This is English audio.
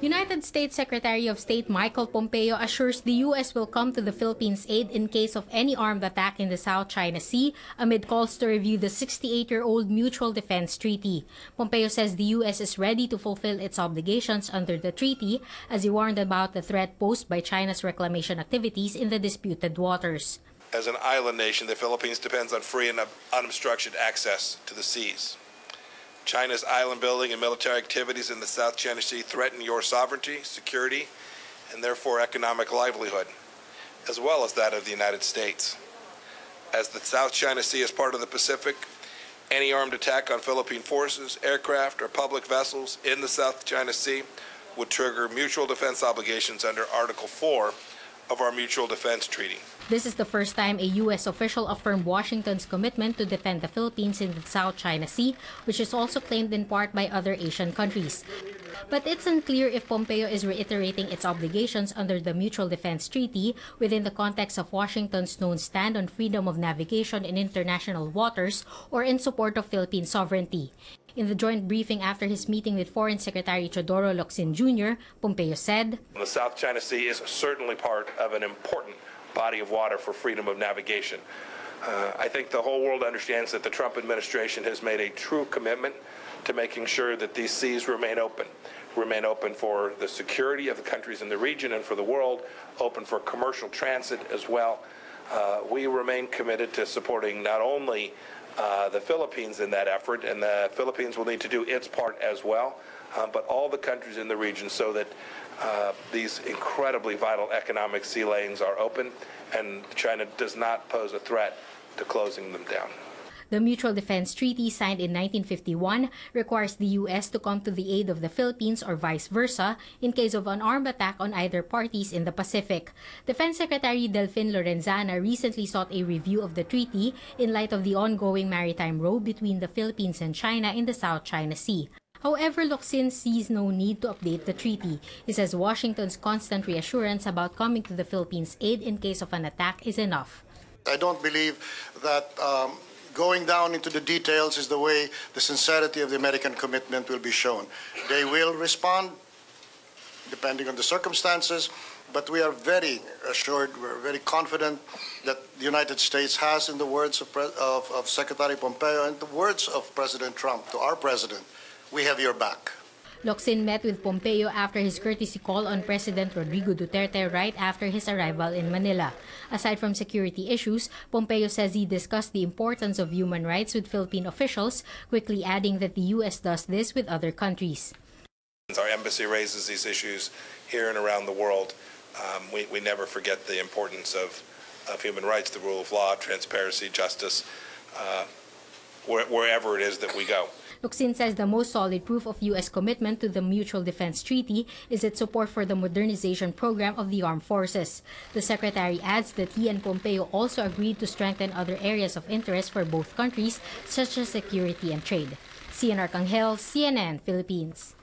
United States Secretary of State Michael Pompeo assures the U.S. will come to the Philippines' aid in case of any armed attack in the South China Sea amid calls to review the 68-year-old Mutual Defense Treaty. Pompeo says the U.S. is ready to fulfill its obligations under the treaty as he warned about the threat posed by China's reclamation activities in the disputed waters. As an island nation, the Philippines depends on free and unobstructed access to the seas. China's island building and military activities in the South China Sea threaten your sovereignty, security, and therefore economic livelihood, as well as that of the United States. As the South China Sea is part of the Pacific, any armed attack on Philippine forces, aircraft, or public vessels in the South China Sea would trigger mutual defense obligations under Article 4 of our Mutual Defense Treaty. This is the first time a U.S. official affirmed Washington's commitment to defend the Philippines in the South China Sea, which is also claimed in part by other Asian countries. But it's unclear if Pompeo is reiterating its obligations under the Mutual Defense Treaty within the context of Washington's known stand on freedom of navigation in international waters or in support of Philippine sovereignty. In the joint briefing after his meeting with Foreign Secretary Teodoro Locsin Jr., Pompeo said, "The South China Sea is certainly part of an important body of water for freedom of navigation. I think the whole world understands that the Trump administration has made a true commitment to making sure that these seas remain open for the security of the countries in the region and for the world, open for commercial transit as well. We remain committed to supporting not only the Philippines in that effort, and the Philippines will need to do its part as well, but all the countries in the region so that these incredibly vital economic sea lanes are open and China does not pose a threat to closing them down." The Mutual Defense Treaty, signed in 1951, requires the U.S. to come to the aid of the Philippines or vice versa in case of an armed attack on either parties in the Pacific. Defense Secretary Delfin Lorenzana recently sought a review of the treaty in light of the ongoing maritime row between the Philippines and China in the South China Sea. However, Locsin sees no need to update the treaty. He says Washington's constant reassurance about coming to the Philippines' aid in case of an attack is enough. I don't believe that going down into the details is the way the sincerity of the American commitment will be shown. They will respond depending on the circumstances, but we are very assured, we're very confident that the United States has, in the words of Secretary Pompeo and the words of President Trump to our president, we have your back. Locsin met with Pompeo after his courtesy call on President Rodrigo Duterte right after his arrival in Manila. Aside from security issues, Pompeo says he discussed the importance of human rights with Philippine officials, quickly adding that the U.S. does this with other countries. Our embassy raises these issues here and around the world. We never forget the importance of human rights, the rule of law, transparency, justice, wherever it is that we go. Locsin says the most solid proof of U.S. commitment to the Mutual Defense Treaty is its support for the modernization program of the armed forces. The secretary adds that he and Pompeo also agreed to strengthen other areas of interest for both countries, such as security and trade. Cian Arcangel, CNN, Philippines.